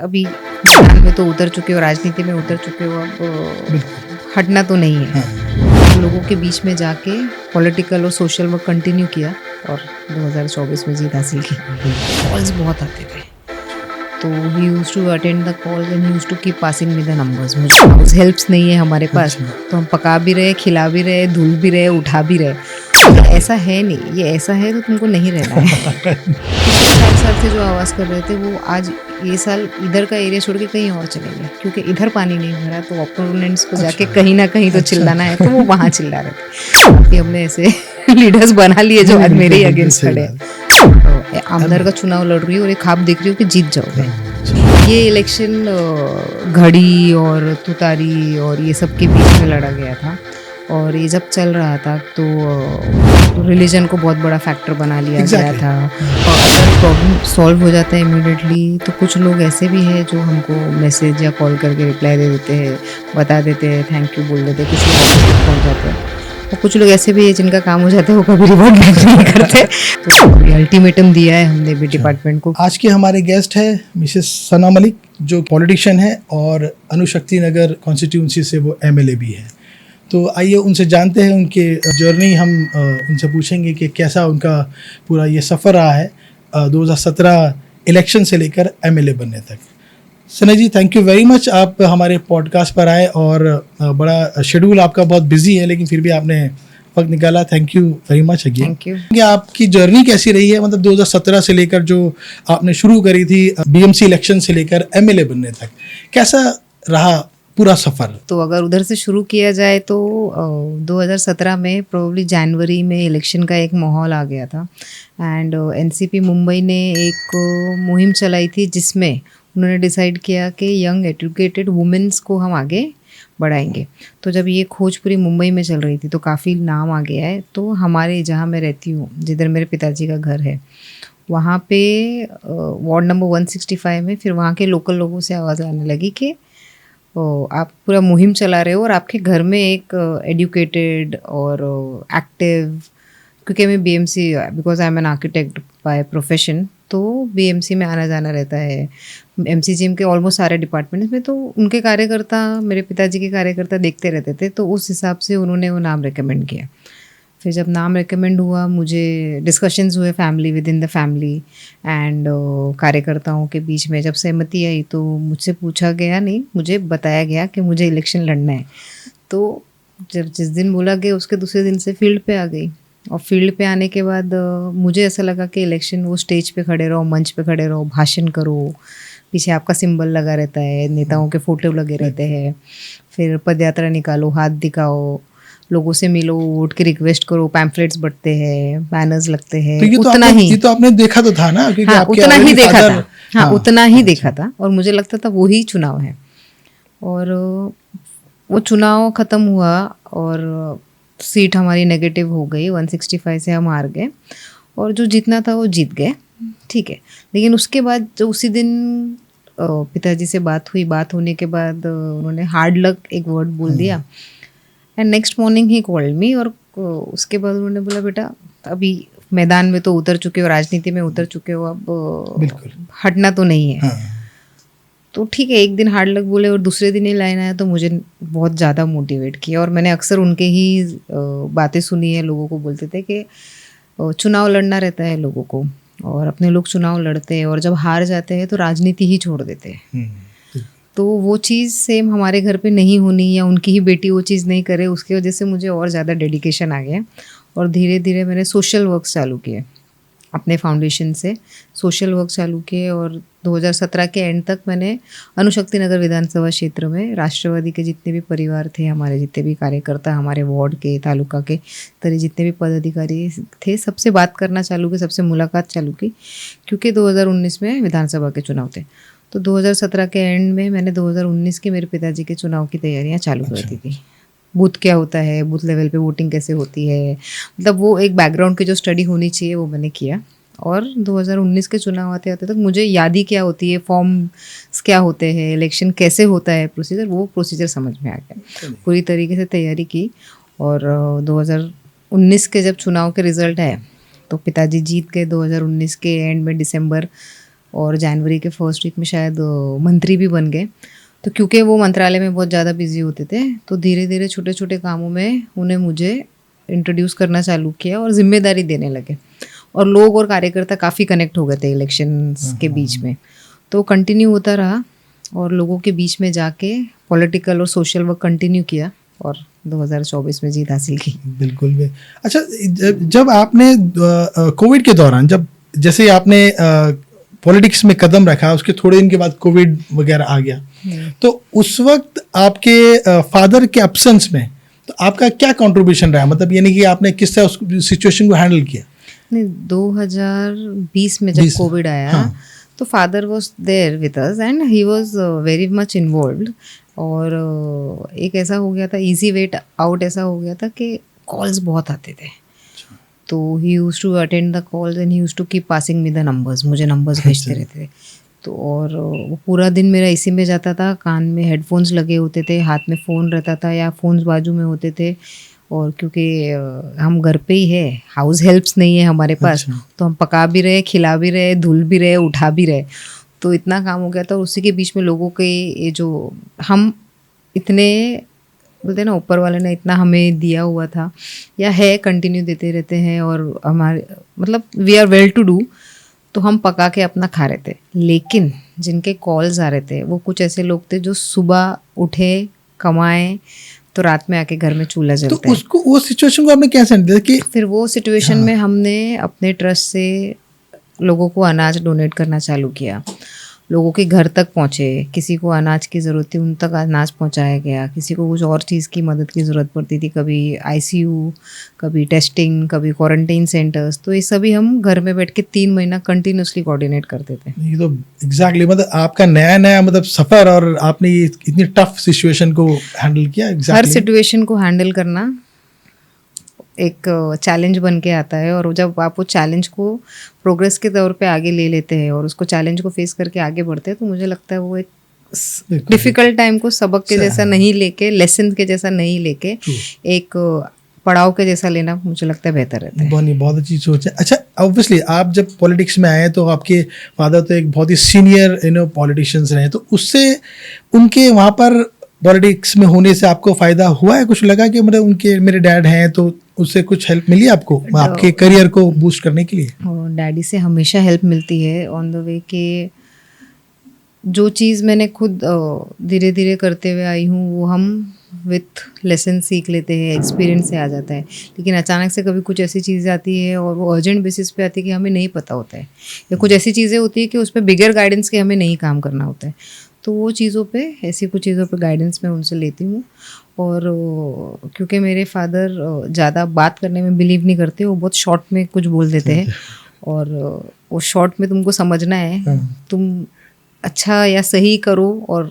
अभी मैदान में तो उतर चुके हो, राजनीति में उतर चुके हो, अब हटना तो नहीं है। लोगों के बीच में जाके पॉलिटिकल और सोशल वर्क कंटिन्यू किया और 2024 में जीत हासिल की। कॉल्स बहुत आते थे, तो he use to attend the calls and he use to keep passing me the numbers. मुझे हेल्प्स नहीं है हमारे पास, तो हम पका भी रहे, खिला भी रहे, धुल भी रहे, उठा भी रहे। ऐसा है नहीं, ये ऐसा है तो तुमको नहीं रहना है। पिछले 4 साल से जो आवाज़ कर रहे थे वो आज ये साल इधर का एरिया छोड़ के कहीं और चले गए, क्योंकि इधर पानी नहीं भरा, तो ओपोनेंट्स को जाके कहीं ना कहीं तो चिल्लाना है, तो वो वहाँ चिल्ला रहे थे। कि हमने ऐसे लीडर्स बना लिए जो आज मेरे ही अगेंस्ट खड़े हैं। तो आमदार का चुनाव लड़ रही हूँ और एक ख्वाब देख रही हूँ कि जीत जाओगे। ये इलेक्शन घड़ी और तुतारी और ये सब के बीच में लड़ा गया था, और ये जब चल रहा था तो रिलीजन को बहुत बड़ा फैक्टर बना लिया गया था। और अगर प्रॉब्लम सॉल्व हो जाता है इमीडिएटली, तो कुछ लोग ऐसे भी हैं जो हमको मैसेज या कॉल करके रिप्लाई दे देते हैं, बता देते हैं, थैंक यू बोल देते हैं, कुछ लोग पहुँच जाते हैं। और कुछ लोग ऐसे भी हैं जिनका काम हो जाता है, वो कभी रिवॉर्ड नहीं करते। तो अल्टीमेटम दिया है हमने भी डिपार्टमेंट को। आज के हमारे गेस्ट है मिसेस सना मलिक, जो पॉलिटिशियन है और अनुशक्ति नगर कॉन्स्टिट्यूंसी से वो एमएलए भी है। तो आइए उनसे जानते हैं उनके जर्नी। हम उनसे पूछेंगे कि कैसा उनका पूरा ये सफ़र रहा है 2017 इलेक्शन से लेकर एमएलए बनने तक। सना ji, thank you very much, आप हमारे पॉडकास्ट पर आए और बड़ा शेड्यूल आपका बहुत बिजी है, लेकिन फिर भी आपने वक्त निकाला। Thank you very much again. Thank you. आपकी जर्नी कैसी रही है, मतलब 2017 से लेकर जो आपने शुरू करी थी बीएमसी इलेक्शन से लेकर एमएलए बनने तक, कैसा रहा पूरा सफ़र? तो अगर उधर से शुरू किया जाए तो 2017 में प्रोबेबली जनवरी में इलेक्शन का एक माहौल आ गया था, एंड एनसीपी मुंबई ने एक मुहिम चलाई थी जिसमें उन्होंने डिसाइड किया कि यंग एजुकेटेड वुमेन्स को हम आगे बढ़ाएंगे। तो जब ये खोज पूरी मुंबई में चल रही थी तो काफ़ी नाम आ गया है। तो हमारे जहाँ मैं रहती हूँ, जिधर मेरे पिताजी का घर है, वहाँ पे वार्ड नंबर 165 में फिर वहाँ के लोकल लोगों से आवाज़ आने लगी कि आप पूरा मुहिम चला रहे हो और आपके घर में एक एजुकेटेड और एक्टिव, क्योंकि मैं BMC, because I M an architect by profession, तो बीएमसी में आना जाना रहता है, एमसीजीएम के ऑलमोस्ट सारे डिपार्टमेंट्स में। तो उनके कार्यकर्ता, मेरे पिताजी के कार्यकर्ता देखते रहते थे, तो उस हिसाब से उन्होंने वो नाम रिकमेंड किया। फिर जब नाम रिकमेंड हुआ, मुझे डिस्कशंस हुए family, with in the family and कार्यकर्ताओं के बीच में। जब सहमति आई तो मुझसे पूछा गया नहीं, मुझे बताया गया कि मुझे इलेक्शन लड़ना है। तो जब जिस दिन बोला गया उसके दूसरे दिन से फील्ड पे आ गई, और फील्ड पे आने के बाद मुझे ऐसा लगा कि इलेक्शन, वो स्टेज पे खड़े रहो, मंच पे खड़े रहो, भाषण करो, पीछे आपका सिंबल लगा रहता है, नेताओं के फोटो लगे रहते हैं, फिर पदयात्रा निकालो, हाथ दिखाओ, लोगों से मिलो, वोट की रिक्वेस्ट करो, पैम्फलेट्स बटते हैं, बैनर्स लगते हैं। तो उतना ही, ये तो आपने देखा तो था ना, क्योंकि हाँ, आपके उतना ही देखा father, था। हाँ, उतना ही देखा था, और मुझे लगता था वही चुनाव है। और वो चुनाव ख़त्म हुआ और सीट हमारी नेगेटिव हो गई, 165 से हम हार गए, और जो जीतना था वो जीत गए, ठीक है। लेकिन उसके बाद जो उसी दिन पिताजी से बात हुई, बात होने के बाद उन्होंने हार्ड लक एक वर्ड बोल दिया, and next morning he called me. और उसके बाद उन्होंने बोला, बेटा अभी मैदान में तो उतर चुके हो, राजनीति में उतर चुके हो, अब हटना तो नहीं है। तो ठीक है, एक दिन हार्ड लक बोले और दूसरे दिन ही लाइन आया, तो मुझे बहुत ज़्यादा मोटिवेट किया। और मैंने अक्सर उनके ही बातें सुनी है, लोगों को बोलते थे कि चुनाव लड़ना रहता है लोगों को, और अपने लोग चुनाव लड़ते हैं और जब हार जाते हैं तो राजनीति ही छोड़ देते हैं। तो वो चीज़ सेम हमारे घर पे नहीं होनी, या उनकी ही बेटी वो चीज़ नहीं करे, उसकी वजह से मुझे और ज़्यादा डेडिकेशन आ गया। और धीरे धीरे मैंने सोशल वर्क चालू किए, अपने फाउंडेशन से सोशल वर्क चालू किए, और 2017 के एंड तक मैंने अनुशक्ति नगर विधानसभा क्षेत्र में राष्ट्रवादी के जितने भी परिवार थे, हमारे जितने भी कार्यकर्ता, हमारे वार्ड के, तालुका के तरह जितने भी पदाधिकारी थे, सबसे बात करना चालू की, सबसे मुलाकात चालू की, क्योंकि 2019 में विधानसभा के चुनाव थे। तो 2017 के एंड में मैंने 2019 के मेरे पिताजी के चुनाव की तैयारियां चालू कर दी थी। बूथ क्या होता है, बूथ लेवल पे वोटिंग कैसे होती है, मतलब वो एक बैकग्राउंड की जो स्टडी होनी चाहिए वो मैंने किया। और 2019 के चुनाव आते आते तक मुझे याद ही क्या होती है, फॉर्म्स क्या होते हैं, इलेक्शन कैसे होता है, प्रोसीजर, वो प्रोसीजर समझ में आ गया। पूरी तरीके से तैयारी की, और 2019 के जब चुनाव के रिजल्ट आए तो पिताजी जीत गए। 2019 के एंड में दिसंबर और जनवरी के फर्स्ट वीक में शायद मंत्री भी बन गए। तो क्योंकि वो मंत्रालय में बहुत ज़्यादा बिजी होते थे, तो धीरे धीरे छोटे छोटे कामों में उन्हें मुझे इंट्रोड्यूस करना चालू किया और जिम्मेदारी देने लगे। और लोग और कार्यकर्ता काफ़ी कनेक्ट हो गए थे इलेक्शंस के बीच में, तो कंटिन्यू होता रहा और लोगों के बीच में जाके पॉलिटिकल और सोशल वर्क कंटिन्यू किया और 2024 में जीत हासिल की। बिल्कुल भी। अच्छा, जब आपने कोविड के दौरान, जब जैसे आपने पॉलिटिक्स में कदम रखा, उसके थोड़े दिन के बाद कोविड वगैरह आ गया, तो उस वक्त आपके फादर के एब्सेंस में तो आपका क्या कंट्रीब्यूशन रहा, मतलब यानी कि आपने किस तरह उस सिचुएशन को हैंडल किया? नहीं, 2020 में जब कोविड आया, हाँ. तो father was there with us and he was very much involved. और एक ऐसा हो गया था, इजी वेट आउट ऐसा हो गया था कि कॉल्स बहुत आते थे, तो he used to attend the calls and he used to keep passing me the numbers, मुझे नंबर्स भेजते रहते थे। तो और वो पूरा दिन मेरा इसी में जाता था, कान में हेडफोन्स लगे होते थे, हाथ में फ़ोन रहता था या फ़ोन्स बाजू में होते थे। और क्योंकि हम घर पे ही है, हाउस हेल्प्स नहीं है हमारे पास, तो हम पका भी रहे, खिला भी रहे, धुल भी रहे, उठा भी रहे, तो इतना काम हो गया था। और उसी के बीच में लोगों के ये जो हम इतने बोलते ना, ऊपर वाले ने इतना हमें दिया हुआ था या है, कंटिन्यू देते रहते हैं और हमारे मतलब we are well to do, तो हम पका के अपना खा रहे थे। लेकिन जिनके कॉल्स आ रहे थे वो कुछ ऐसे लोग थे जो सुबह उठे, कमाए, तो रात में आके घर में चूल्हा जलता है। तो उसको, वो सिचुएशन को आपने कैसे हैंडल किया? कि फिर वो सिचुएशन में हमने अपने ट्रस्ट से लोगों को अनाज डोनेट करना चालू किया, लोगों के घर तक पहुँचे, किसी को अनाज की ज़रूरत थी उन तक अनाज पहुँचाया गया, किसी को कुछ और चीज़ की मदद की ज़रूरत पड़ती थी, कभी आईसीयू, कभी टेस्टिंग, कभी क्वारंटाइन सेंटर्स, तो ये सभी हम घर में बैठ के 3 महीना कंटिन्यूसली कोऑर्डिनेट करते थे। ये तो एग्जैक्टली मतलब आपका नया नया मतलब सफ़र, और आपने ये इतनी टफ सिचुएशन को हैंडल किया। हर सिचुएशन को हैंडल करना एक चैलेंज बन के आता है, और जब आप वो चैलेंज को प्रोग्रेस के तौर पे आगे ले लेते हैं और उसको चैलेंज को फेस करके आगे बढ़ते हैं, तो मुझे लगता है वो एक डिफ़िकल्ट टाइम को सबक के जैसा नहीं लेके, लेसन के जैसा नहीं लेके, एक पड़ाव के जैसा लेना मुझे लगता है बेहतर रहता है। बहुत अच्छी सोच है। अच्छा, ऑब्वियसली आप जब पॉलिटिक्स में आए तो आपके फादर तो एक बहुत ही सीनियर पॉलिटिशियंस रहे, तो उससे उनके वहाँ पर पॉलिटिक्स में होने से आपको फ़ायदा हुआ है? कुछ लगा कि मतलब उनके मेरे डैड हैं, तो उससे कुछ हेल्प मिली आपको आपके करियर को बूस्ट करने के लिए? डैडी से हमेशा हेल्प मिलती है ऑन द वे के जो चीज़ मैंने खुद धीरे धीरे करते हुए आई हूँ वो हम विथ लेसन सीख लेते हैं, एक्सपीरियंस से आ जाता है। लेकिन अचानक से कभी कुछ ऐसी चीज़ें आती है और वो अर्जेंट बेसिस पे आती है कि हमें नहीं पता होता है, या कुछ ऐसी चीज़ें होती है कि उस पर बिगर गाइडेंस के हमें नहीं काम करना होता है, तो वो चीज़ों पे, ऐसी कुछ चीज़ों पे गाइडेंस मैं उनसे लेती हूँ। और क्योंकि मेरे फादर ज़्यादा बात करने में बिलीव नहीं करते, वो बहुत शॉर्ट में कुछ बोल देते हैं, और वो शॉर्ट में तुमको समझना है, तुम अच्छा या सही करो और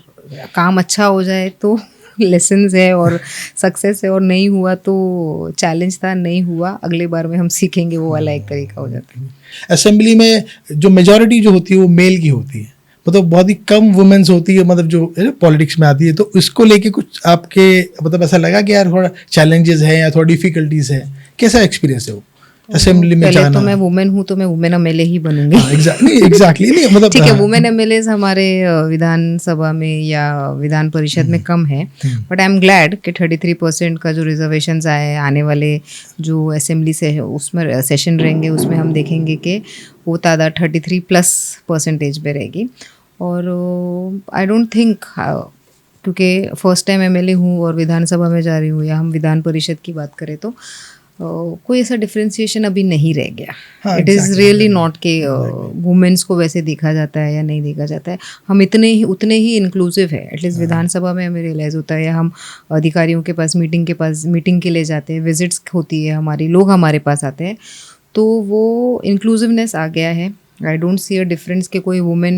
काम अच्छा हो जाए तो लेसन्स है और सक्सेस है, और नहीं हुआ तो चैलेंज था, नहीं हुआ अगले बार में हम सीखेंगे, वो वाला एक तरीका हो जाता है। असेंबली में जो मेजॉरिटी जो होती है वो मेल की होती है, मतलब बहुत ही कम वुमेन्स होती है, मतलब जो पॉलिटिक्स में आती है, तो इसको लेके कुछ आपके मतलब ऐसा लगा कि यार थोड़ा चैलेंजेस है या थोड़ा डिफिकल्टीज है? कैसा एक्सपीरियंस है वो असेंबली में जाना? तो मैं वुमेन हूँ तो मैं वुमेन एमएलए ही बनूंगी। एग्जैक्टली नहीं मतलब ठीक है, वुमेन एमएलए हमारे विधानसभा में या विधान परिषद में कम है, बट आई एम ग्लैड कि 33% का जो रिजर्वेशंस आए, आने वाले जो असेंबली से उसमें सेशन रहेंगे उसमें हम देखेंगे कि वो तादाद 33+% पे रहेगी। और आई डोंट थिंक, क्योंकि फर्स्ट टाइम एमएलए हूँ और विधानसभा में जा रही हूँ, या हम विधान परिषद की बात करें तो कोई ऐसा डिफ्रेंसिएशन अभी नहीं रह गया। इट इज़ रियली नॉट के वुमेन्स को वैसे देखा जाता है या नहीं देखा जाता है, हम उतने ही इंक्लूसिव है। एटलीस्ट विधानसभा में हमें रियलाइज़ होता है, या हम अधिकारियों के पास मीटिंग के लिए जाते हैं, विजिट्स होती है हमारी, लोग हमारे पास आते हैं, तो वो इंक्लूसिवनेस आ गया है। I don't see a difference कि कोई वुमेन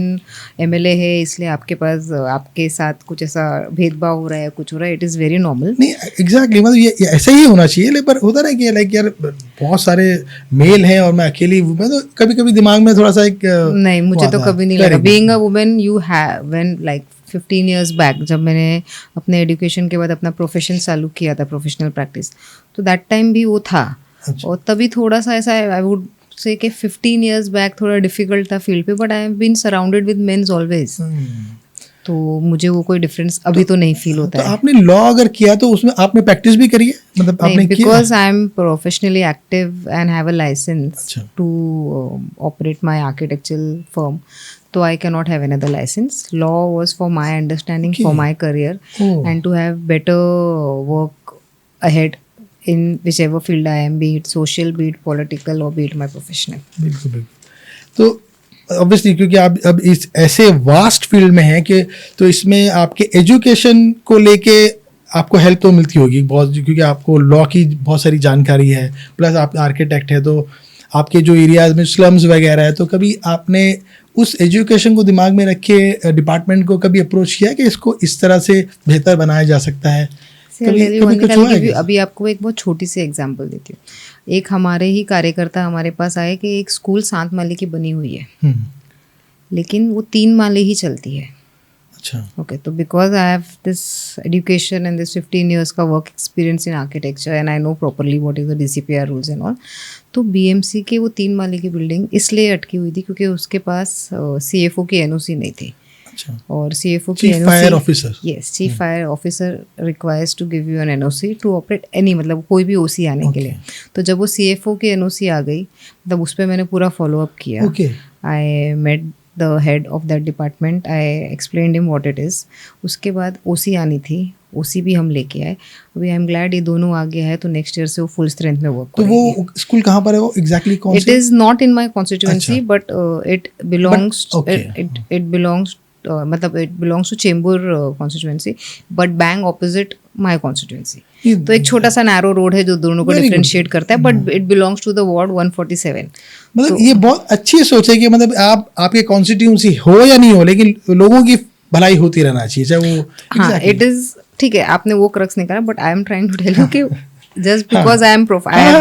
एमएलए है इसलिए आपके पास आपके साथ कुछ ऐसा भेदभाव हो रहा है, कुछ हो रहा है। It is very normal. नहीं एग्जैक्टली मतलब ये ऐसा ही होना चाहिए, पर होता ना कि लाइक यार बहुत सारे मेल हैं और मैं अकेली वुमेन, तो कभी कभी दिमाग में थोड़ा सा एक नहीं, मुझे तो कभी नहीं लगा। Being a women you have when like 15 years back जब मैंने अपने एजुकेशन के बाद अपना प्रोफेशन चालू किया था, प्रोफेशनल प्रैक्टिस, तो दैट टाइम भी वो था। और तभी थोड़ा सा ऐसा आई वुड से कि 15 years बैक थोड़ा डिफिकल्ट था फील्ड पे, but I have been surrounded with mens always, तो मुझे वो कोई डिफरेंस अभी तो नहीं फील होता तो है। आपने लॉ अगर किया तो उसमें आपने प्रैक्टिस भी करी है, मतलब आपने किया? Because I am professionally active and have a license अच्छा। To operate my architectural firm, तो I cannot have another license. Law was for my understanding, for my career, and to have better work ahead in whichever field I am, be it social, be it political, or be it my professional. बिल्कुल बिल्कुल। तो obviously क्योंकि आप अब इस ऐसे vast field में हैं कि तो इसमें आपके एजुकेशन को लेके आपको हेल्प तो मिलती होगी बहुत, क्योंकि आपको लॉ की बहुत सारी जानकारी है, प्लस आप आर्किटेक्ट है, तो आपके जो एरियाज में स्लम्स वगैरह है, तो कभी आपने उस एजुकेशन को दिमाग में रख के डिपार्टमेंट को कभी अप्रोच किया कि इसको इस तरह से बेहतर बनाया जा सकता है? अभी आपको एक बहुत छोटी सी एग्जांपल देती हूँ। एक हमारे ही कार्यकर्ता हमारे पास आए कि एक स्कूल 7 माले की बनी हुई है, लेकिन वो 3 माले ही चलती है। अच्छा, ओके, तो because I have this education and this 15 years का work experience in architecture and I know properly what is the DCPR rules and all, तो BMC के वो 3 माले की बिल्डिंग इसलिए अटकी हुई थी क्योंकि उसके पास CFO की NOC नहीं थी। अच्छा। और CFO की chief NOC, fire officer, yes, chief fire officer requires to give you an NOC to operate any, मतलब कोई भी OC आने के लिए। तो जब वो CFO की NOC आ गई, तब उस पर मैंने पूरा फॉलोअप किया। I met the head of that department, I explained him what it is. उसके बाद OC आनी थी, OC भी हम लेके आए। अभी आई एम ग्लैड ये दोनों आ गया है, तो नेक्स्ट ईयर से वो फुल स्ट्रेंथ में वर्क करेंगे। तो वो स्कूल कहाँ पर है, वो एग्जैक्टली कौन सा? It is not in my constituency, but it belongs मतलब it belongs to Chembur constituency, but bang opposite my constituency. तो एक छोटा सा नैरो रोड है जो दोनों को डिफरेंशिएट करता है, but it belongs to the ward 147। मतलब ये बहुत अच्छी सोच है कि मतलब आपके कॉन्स्टिट्यूएंसी हो या नहीं हो, लेकिन लोगों की भलाई होती रहना चाहिए, चाहे वो। हाँ, इट इज ठीक है, आपने वो क्रक्स निकाला, but I am trying to tell you कि just because I have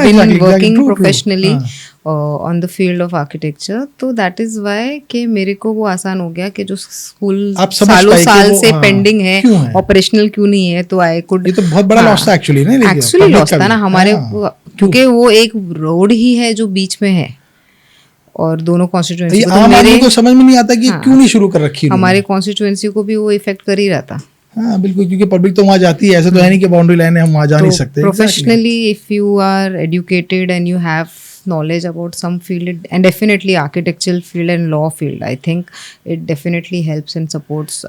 been working professionally on the field of architecture, तो that is why कि मेरे को वो आसान हो गया कि जो स्कूल सालों साल से पेंडिंग है, ऑपरेशनल क्यों नहीं है, तो आई कुड। ये तो बहुत बड़ा लॉस था एक्चुअली, नहीं? एक्चुअली लॉस था ना हमारे, क्योंकि वो एक रोड ही है जो बीच में है और दोनों कॉन्स्टिट्यूएंसी को, आम आदमी को समझ में नहीं आता कि क्यों नहीं शुरू कर रखी। हमारे कॉन्स्टिट्यूएंसी को भी वो इफेक्ट कर ही रहा था। हाँ बिल्कुल, क्योंकि पब्लिक तो वहाँ जाती है, ऐसे तो है नहीं कि बाउंड्री लाइन है हम वहाँ जा नहीं सकते। Professionally if you are educated and you have knowledge about some field, and definitely architectural field and law field, I think it definitely helps and supports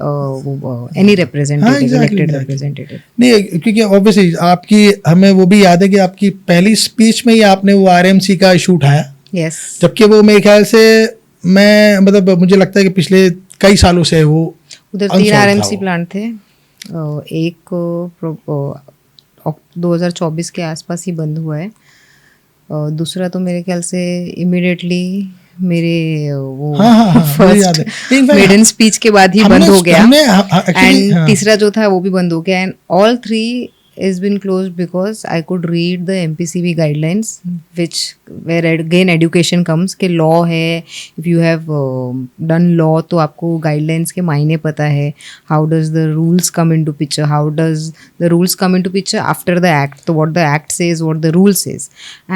any representative, elected representative. नहीं, क्योंकि obviously आपकी, हमें वो भी याद है कि आपकी पहली स्पीच में ही आपने वो RMC का इशू उठाया। yes, जबकि वो मेरे ख्याल से मैं मतलब मुझे लगता है कि पिछले कई सालों से वो उधर 3 RMC प्लांट थे। एक 2024 के आसपास ही बंद हुआ है, दूसरा तो मेरे ख्याल से इमीडिएटली मेरे वो फर्स्ट मेडन स्पीच के बाद ही बंद हो गया, एंड तीसरा जो था वो भी बंद हो गया, and all 3 is been closed because I could read the MPCB guidelines, which where again education comes कि law है, if you have done law तो आपको guidelines के मायने पता है, how does the rules come into picture, how does the rules come into picture after the act, तो what the act says, what the rule says,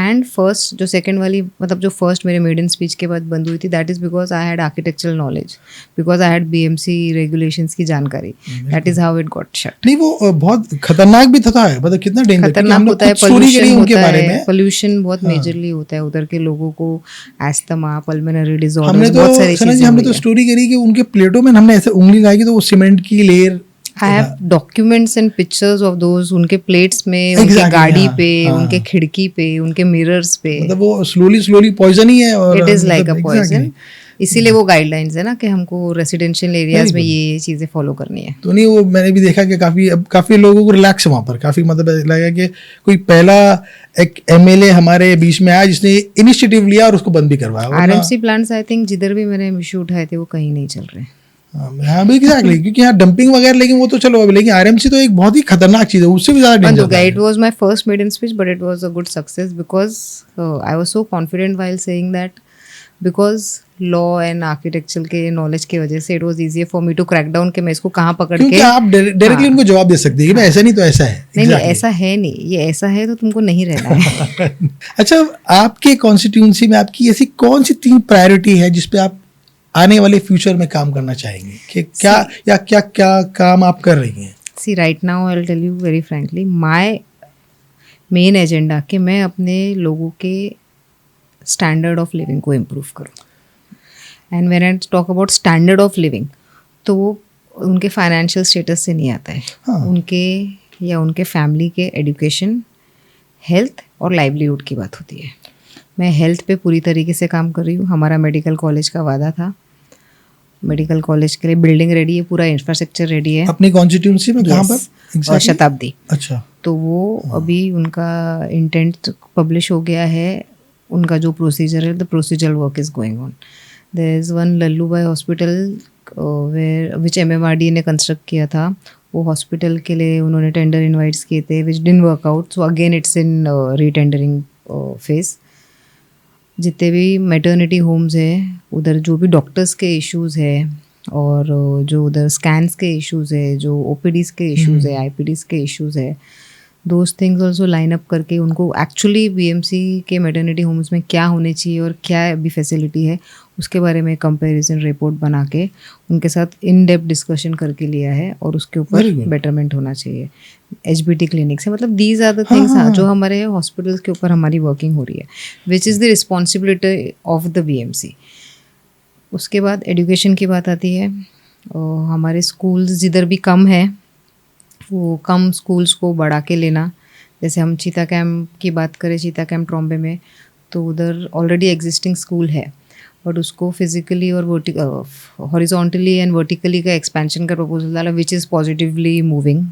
and first जो second वाली मतलब जो first मेरे maiden speech के बाद बंद हुई थी, that is because I had architectural knowledge, because I had BMC regulations की जानकारी, that is how it got shut। नहीं वो बहुत खतरनाक भी था, मतलब कितना डेंजर खतरनाक होता है, पोल्यूशन होता है, पोल्यूशन बहुत मेजरली होता है उधर के लोगों को, एस्थमा, पल्मोनरी डिसऑर्डर्स, बहुत सारी चीजें। हमने तो स्टोरी करी कि उनके प्लेटों में हमने ऐसे उंगली लगाई तो वो सीमेंट की layer, I have documents and pictures of those, उनके प्लेट्स में, उनके गाड़ी पे, उनके खिड़की पे, उनके मिरर्स पे, मतलब वो स्लोली पॉइजन ही है, और it is like a poison. इसीलिए वो गाइडलाइंस है ना कि हमको रेसिडेंशियल एरियाज में ये चीजें फॉलो करनी है। तो नहीं, वो मैंने भी देखा कि काफी लोगों को रिलैक्स है वहाँ पर, काफी मतलब लगा कि कोई पहला एक MLA हमारे बीच में आया जिसने इनिशिएटिव लिया और उसको बंद भी करवाया। RMC प्लांट्स आई थिंक जिधर भी मैंने इशू उठाए थे वो कहीं नहीं चल रहे। हाँ एग्जैक्टली, क्योंकि यहाँ डंपिंग वगैरह, लेकिन वो तो चलो, लेकिन RMC तो एक बहुत ही खतरनाक चीज है, उससे भी ज्यादा डेंजर है। It was my first maiden speech, but it was a good success because I was so confident while saying that because law and architecture के नॉलेज की वजह से it was easier for me to crack down कि मैं इसको कहाँ पकड़ क्योंकि के आप डायरेक्टली उनको जवाब दे सकते हैं कि भाई ऐसा नहीं तो ऐसा है। नहीं Exactly. ऐसा है नहीं, ये ऐसा है तो तुमको नहीं रहना है। अच्छा, आपके कॉन्स्टिट्यूंसी में आपकी ऐसी कौन सी 3 प्रायोरिटी है जिस पे आप आने वाले फ्यूचर में काम करना चाहेंगे कि क्या काम आप कर रही हैं? See right now I will tell you very frankly, my main agenda कि मैं अपने लोगों के स्टैंडर्ड ऑफ लिविंग को इम्प्रूव करूँ। And when I talk about standard of living, तो वो उनके फाइनेंशियल स्टेटस से नहीं आता है। हाँ। उनके या उनके फैमिली के एजुकेशन, हेल्थ और लाइवलीहुड की बात होती है। मैं हेल्थ पे पूरी तरीके से काम कर रही हूँ। हमारा मेडिकल कॉलेज का वादा था, मेडिकल कॉलेज के लिए बिल्डिंग रेडी है, पूरा इंफ्रास्ट्रक्चर रेडी है। अपनी कॉन्स्टिट्यूंसी में कहाँ Yes, पर और exactly? शताब्दी। अच्छा, तो वो अभी उनका इंटेंट पब्लिश हो गया है। उनका जो प्रोसीजर है, the procedure work is going on. There is one Lallubhai hospital where which MMRDA ने कंस्ट्रक्ट किया था। वो हॉस्पिटल के लिए उन्होंने टेंडर इनवाइट्स किए थे which didn't work out, so again it's in retendering phase. जितने भी मैटर्निटी होम्स है, उधर जो भी डॉक्टर्स के इश्यूज़ है और जो उधर स्कैन्स के इश्यूज़ है, जो OPDs के इश्यूज़ है, IPDs के इश्यूज़ है, those things also line up करके उनको एक्चुअली BMC के मैटर्निटी होम्स में क्या होने चाहिए और क्या अभी फैसिलिटी है, उसके बारे में कंपैरिजन रिपोर्ट बना के उनके साथ इन डेप्थ डिस्कशन करके लिया है और उसके ऊपर Very good. बेटरमेंट होना चाहिए। HBT क्लिनिक से, मतलब दीज आर द थिंग्स जो हमारे हॉस्पिटल्स के ऊपर हमारी वर्किंग हो रही है, which is the responsibility of the BMC। उसके बाद एजुकेशन की बात आती है। और हमारे स्कूल्स जिधर भी कम है, वो कम स्कूल्स को बढ़ा के लेना। जैसे हम चीता कैंप की बात करें, चीता कैंप ट्रॉम्बे में, तो उधर ऑलरेडी एग्जिस्टिंग स्कूल है, बट उसको फिजिकली और हॉरिजॉन्टली एंड वर्टिकली का एक्सपेंशन का प्रपोजल डाला, विच इज़ पॉजिटिवली मूविंग।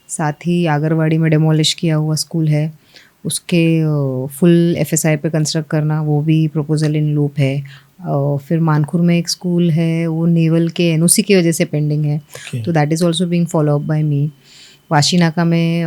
साथ ही आगरवाड़ी में डेमोलिश किया हुआ स्कूल है, उसके फुल FSI पे कंस्ट्रक्ट करना, वो भी प्रपोजल इन लूप है। फिर मानखुर में एक स्कूल है, वो नेवल के NOC की वजह से पेंडिंग है, तो that is also being follow up by me. Vashinaka में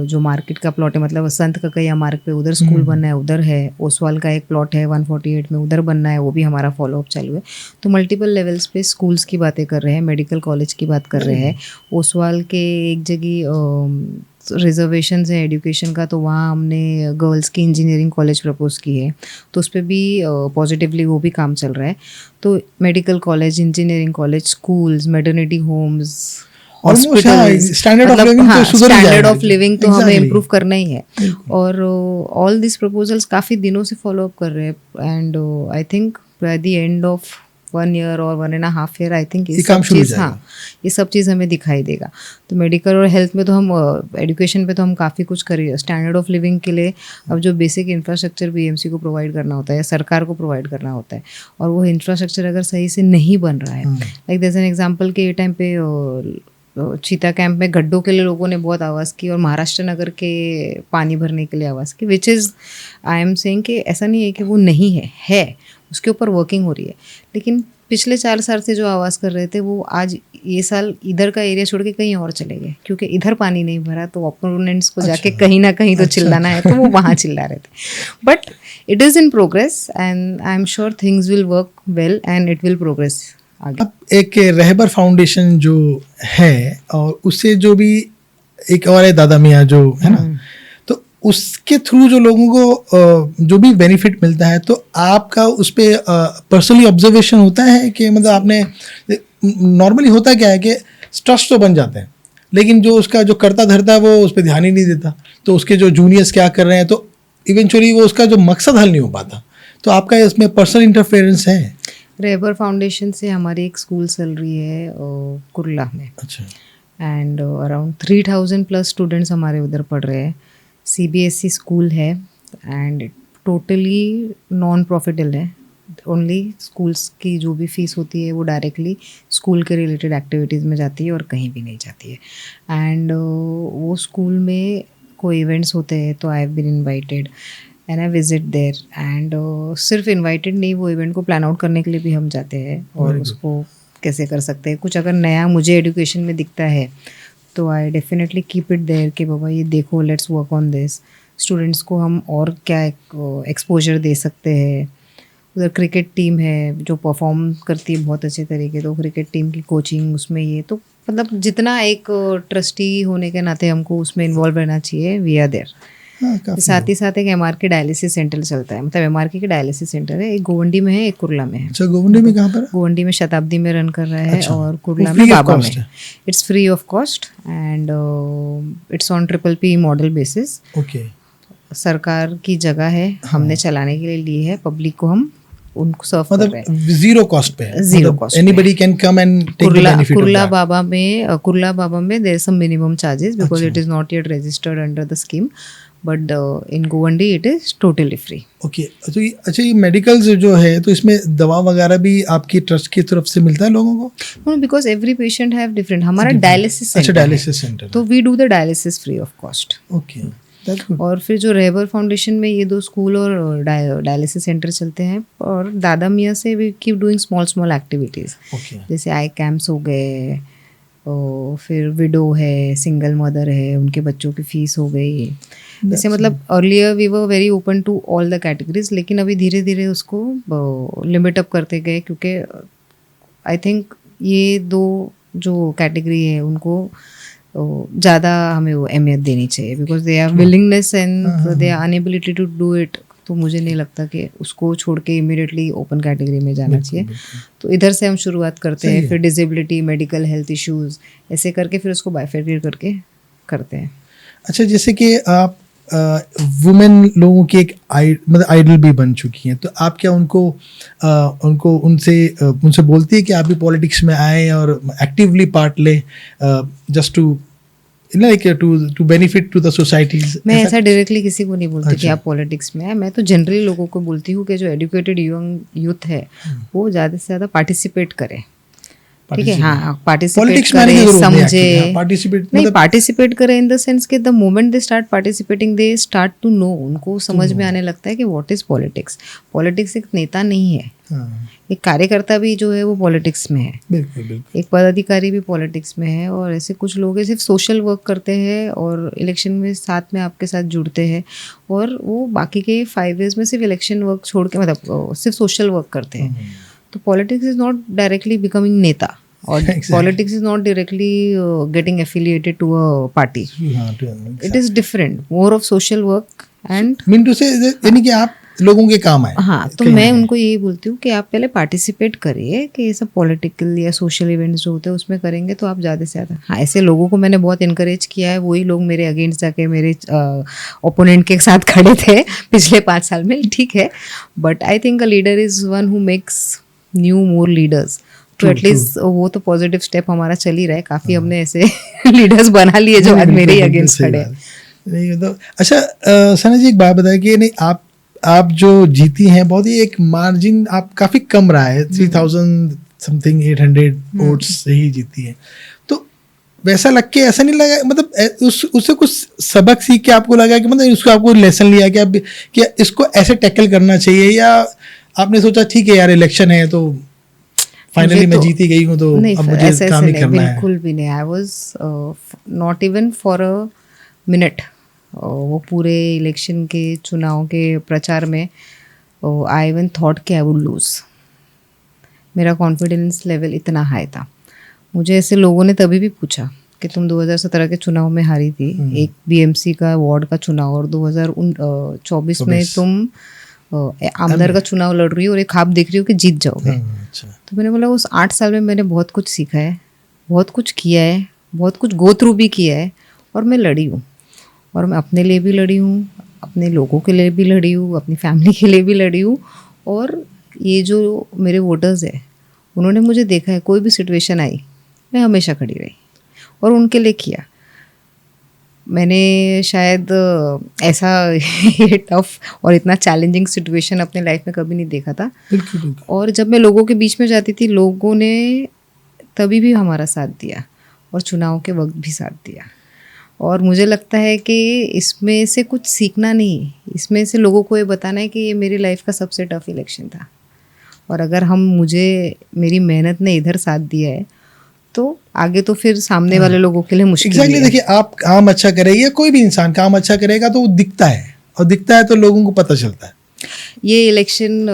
जो मार्केट का प्लॉट है, मतलब संत ककैया मार्ग पे, उधर स्कूल बनना है, उधर है। ओसवाल का एक प्लॉट है 148 में, उधर बनना है, वो भी हमारा फॉलोअप चालू है। तो मल्टीपल लेवल्स पे स्कूल्स की बातें कर रहे हैं, मेडिकल कॉलेज की बात कर रहे हैं। ओसवाल के एक जगह रिजर्वेशन है एजुकेशन का, तो वहाँ हमने गर्ल्स की इंजीनियरिंग कॉलेज प्रपोज की है, तो उस पर भी पॉजिटिवली वो भी काम चल रहा है। तो medical college, engineering college, schools, maternity homes, standard of living तो सुधर ही स्टैंडर्ड जाएगा। ऑफ लिविंग तो हमें इम्प्रूव करना ही है। बिल्कुल। और ऑल दिस प्रपोजल्स काफ़ी दिनों से फॉलो अप कर रहे हैं, and I think by the end of 1 year और 1.5 year आई थिंक ये सब चीज़, हाँ, ये सब चीज़ हमें दिखाई देगा। तो मेडिकल और हेल्थ में तो हम, एजुकेशन पे तो हम काफ़ी कुछ करिए। स्टैंडर्ड ऑफ लिविंग के लिए अब जो बेसिक इंफ्रास्ट्रक्चर BMC को प्रोवाइड करना होता है या सरकार को प्रोवाइड करना होता है, और वो इंफ्रास्ट्रक्चर अगर सही से नहीं बन रहा है, like there is an example कि ये टाइम पे चीता कैंप में गड्ढों के लिए लोगों ने बहुत आवाज़ की, और महाराष्ट्र नगर के पानी भरने के लिए आवाज़ की, which is I am saying कि ऐसा नहीं है कि वो नहीं है, उसके ऊपर वर्किंग हो रही है। लेकिन पिछले 4 साल से जो आवाज़ कर रहे थे, वो आज ये साल इधर का एरिया छोड़ के कहीं और चले गए, क्योंकि इधर पानी नहीं भरा, तो ओपोनेंट्स को जाके कहीं ना कहीं तो चिल्लाना है, तो वो वहाँ चिल्ला रहे थे। But it is in progress and I am sure things will work well and it will progress आगे। अब एक रहबर फाउंडेशन जो है, और उससे जो भी एक और है दादा मियाँ जो है ना, तो उसके थ्रू जो लोगों को जो भी बेनिफिट मिलता है, तो आपका उस पर पर्सनली ऑब्जर्वेशन होता है कि मतलब आपने, नॉर्मली होता क्या है कि ट्रस्ट तो बन जाते हैं, लेकिन जो उसका जो करता धरता है वो उस पर ध्यान ही नहीं देता, तो उसके जो जूनियर्स क्या कर रहे हैं, तो इवेंचुअली वो उसका जो मकसद हल नहीं हो पाता। तो आपका इसमें पर्सनल इंटरफेरेंस है? रहबर फाउंडेशन से हमारी एक स्कूल चल रही है कुरला में। अच्छा। एंड अराउंड 3000 प्लस स्टूडेंट्स हमारे उधर पढ़ रहे हैं। CBSE स्कूल है एंड टोटली नॉन प्रॉफिटेबल है। ओनली स्कूल्स की जो भी फीस होती है वो डायरेक्टली स्कूल के रिलेटेड एक्टिविटीज़ में जाती है और कहीं भी नहीं जाती है। एंड वो स्कूल में कोई इवेंट्स होते हैं तो I have been invited and I visit there, and सिर्फ इन्वाइटेड नहीं, वो इवेंट को प्लान आउट करने के लिए भी हम जाते हैं और उसको कैसे कर सकते हैं, कुछ अगर नया मुझे एजुकेशन में दिखता है तो I definitely keep it there कि बाबा ये देखो, let's work on this, students को हम और क्या एक्सपोजर दे सकते हैं। उधर क्रिकेट टीम है जो परफॉर्म करती है बहुत अच्छे तरीके, तो क्रिकेट टीम की कोचिंग उसमें, ये तो मतलब जितना एक ट्रस्टी होने के नाते हमको उसमें इन्वॉल्व रहना चाहिए, वी आर देयर। हाँ, काफी साथ ही साथ एक MRK डायलिसिस सेंटर चलता है, मतलब MRK के डायलिसिस सेंटर है, एक गोवंडी में है, एक कुर्ला में है। अच्छा, गोवंडी में कहाँ पर है? गोवंडी में शताब्दी में रन कर रहा है, अच्छा, और कुर्ला वो में free of बाबा cost में। है? It's free of cost and it's on PPP model basis. Okay, सरकार की जगह है, हमने चलाने के लिए ली है, पब्लिक को हम उनको सर्व कर रहे हैं, मतलब जीरो कॉस्ट पे है, Zero मतलब cost पे। anybody can come and take the Kurla benefit of Kurla that. बाबा में there some minimum charges because अच्छा। It is not yet registered under the scheme, but in Govandi it is totally free. Okay, तो ये अच्छा, ये medicals जो है तो इसमें दवा वगैरह भी आपकी ट्रस्ट की तरफ से मिलता है लोगों को? No, because every patient have different, हमारा डायलिसिस अच्छा, सेंटर है, डायलिसिस सेंटर, तो we do the dialysis free of cost. Okay, that's good. और फिर जो रहबर फाउंडेशन में ये 2 स्कूल और डायलिसिस सेंटर चलते हैं, और दादा मियाँ से we keep doing small activities, okay, जैसे आई कैंप्स हो गए, और फिर विडो है, सिंगल मदर है, उनके बच्चों की फीस हो गई, जैसे मतलब earlier we were very open to all the categories, लेकिन अभी धीरे धीरे उसको लिमिट अप करते गए, क्योंकि आई थिंक ये 2 जो कैटेगरी है उनको ज़्यादा हमें वो अहमियत देनी चाहिए, because they are willingness and they are inability to do it. तो मुझे नहीं लगता कि उसको छोड़ के इमीडिएटली ओपन कैटेगरी में जाना चाहिए। तो इधर से हम शुरुआत करते हैं, फिर डिसेबिलिटी, मेडिकल हेल्थ इश्यूज, ऐसे करके फिर उसको बाइफरकेट करके करते हैं। अच्छा, जैसे कि आप वुमेन लोगों की एक मतलब आइडल भी बन चुकी हैं, तो आप क्या उनको उनसे बोलती है कि आप भी पॉलिटिक्स में आए और एक्टिवली पार्ट ले, just to like to benefit to the societies? मैं ऐसा डायरेक्टली किसी को नहीं बोलती कि अच्छा। आप पॉलिटिक्स में आए। मैं तो जनरली लोगों को बोलती हूँ कि जो एजुकेटेड यंग यूथ है वो ज़्यादा से ज़्यादा पार्टिसिपेट करे, ठीक है, हाँ, पार्टिसिपेट करे, समझे, पार्टिसिपेट करे इन द सेंस कि the moment they start participating they start to know, उनको समझ में आने लगता है कि व्हाट इज पॉलिटिक्स। पॉलिटिक्स एक नेता नहीं है, एक कार्यकर्ता भी जो है वो पॉलिटिक्स में है, बिल्कुल बिल्कुल, एक पदाधिकारी भी पॉलिटिक्स में है, और ऐसे कुछ लोग हैं सिर्फ सोशल वर्क करते हैं और इलेक्शन में साथ में आपके साथ जुड़ते हैं, और वो बाकी के 5 years में सिर्फ इलेक्शन वर्क छोड़ के मतलब सिर्फ सोशल वर्क करते हैं। तो politics is not directly becoming neta, और politics is not directly getting affiliated to a party, it is different, more of social work and मिंटू से, यानी कि आप लोगों के काम आए। हाँ, तो मैं उनको यही बोलती हूँ कि आप पहले पार्टिसिपेट करिए, कि ये सब पॉलिटिकल या सोशल इवेंट्स जो होते हैं उसमें करेंगे तो आप ज़्यादा से ज़्यादा। हाँ, ऐसे लोगों को मैंने बहुत इनकरेज किया है, वही लोग मेरे अगेंस्ट जाके मेरे ओपोनेंट के साथ खड़े थे पिछले 5 साल में, ठीक है, but I think a leader is one who makes new more leaders, तो एटलीस्ट वो तो पॉजिटिव स्टेप हमारा चल ही रहा है, काफ़ी हमने ऐसे लीडर्स बना लिए जो आज मेरे ही अगेंस्ट खड़े हैं। नहीं तो अच्छा, सना जी एक बात बताइए कि नहीं, आप जो जीती हैं बहुत ही एक मार्जिन आप काफ़ी कम रहा है, 3000 समथिंग 800 वोट्स से ही जीती है, तो वैसा लग के ऐसा नहीं लगा, मतलब उससे कुछ सबक सीख के आपको लगा कि मतलब उसको आपको लेसन लिया कि इसको ऐसे टैकल करना चाहिए, या आपने सोचा ठीक है यार इलेक्शन है तो फाइनली मैं जीती गई हूँ तो अब मुझे काम ही करना है? बिल्कुल भी नहीं, I was not even for a minute, वो पूरे इलेक्शन के चुनाव के प्रचार में आई इवन थॉट कि आई वुड लूज। मेरा कॉन्फिडेंस लेवल इतना हाई था। मुझे ऐसे लोगों ने तभी भी पूछा कि तुम 2017 के चुनाव में हारी थी, एक BMC का वार्ड का चुनाव, और 2024 में तुम आमदार का चुनाव लड़ रही हो और एक ख्वाब देख रही हो कि जीत जाओगे। तो मैंने बोला उस 8 साल में मैंने बहुत कुछ सीखा है, बहुत कुछ किया है, बहुत कुछ गो थ्रू भी किया है, और मैं लड़ी हूँ, और मैं अपने लिए भी लड़ी हूँ, अपने लोगों के लिए भी लड़ी हूँ, अपनी फैमिली के लिए भी लड़ी हूँ, और ये जो मेरे वोटर्स हैं उन्होंने मुझे देखा है, कोई भी सिचुएशन आई मैं हमेशा खड़ी रही और उनके लिए किया। मैंने शायद ऐसा टफ और इतना चैलेंजिंग सिचुएशन अपने लाइफ में कभी नहीं देखा था। और जब मैं लोगों के बीच में जाती थी, लोगों ने तभी भी हमारा साथ दिया और चुनाव के वक्त भी साथ दिया। और मुझे लगता है कि इसमें से कुछ सीखना नहीं, इसमें से लोगों को ये बताना है कि ये मेरी लाइफ का सबसे टफ इलेक्शन था, और अगर मेरी मेहनत ने इधर साथ दिया है तो आगे तो फिर सामने वाले लोगों के लिए मुश्किल है। Exactly, देखिए आप काम अच्छा करेंगे, कोई भी इंसान काम अच्छा करेगा तो वो दिखता है, और दिखता है तो लोगों को पता चलता है। ये इलेक्शन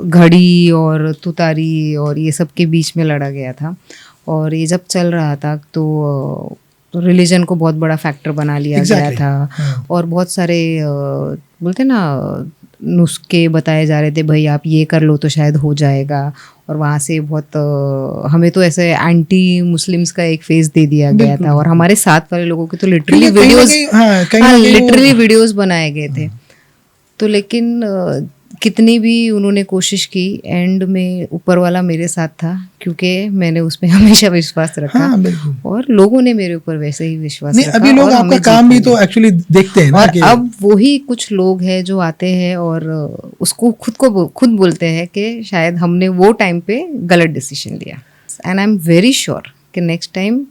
घड़ी और तुतारी और ये सब के बीच में लड़ा गया था, और ये जब चल रहा था तो रिलीजन को बहुत बड़ा फैक्टर बना लिया गया था, और बहुत सारे बोलते ना नुस्खे बताए जा रहे थे, भाई आप ये कर लो तो शायद हो जाएगा, और वहाँ से बहुत हमें तो ऐसे एंटी मुस्लिम्स का एक फेस दे दिया गया था, और हमारे साथ वाले लोगों के तो लिटरली वीडियोस बनाए गए थे। तो लेकिन कितनी भी उन्होंने कोशिश की, एंड में ऊपर वाला मेरे साथ था, क्योंकि मैंने उसमें हमेशा विश्वास रखा। हाँ, और लोगों ने मेरे ऊपर वैसे ही विश्वास रखा। अभी लोग आपका काम भी तो एक्चुअली देखते हैं ना, और अब वही कुछ लोग हैं जो आते हैं और उसको खुद बोलते हैं कि शायद हमने वो टाइम पे गलत डिसीजन लिया। And I am very sure कि नेक्स्ट टाइम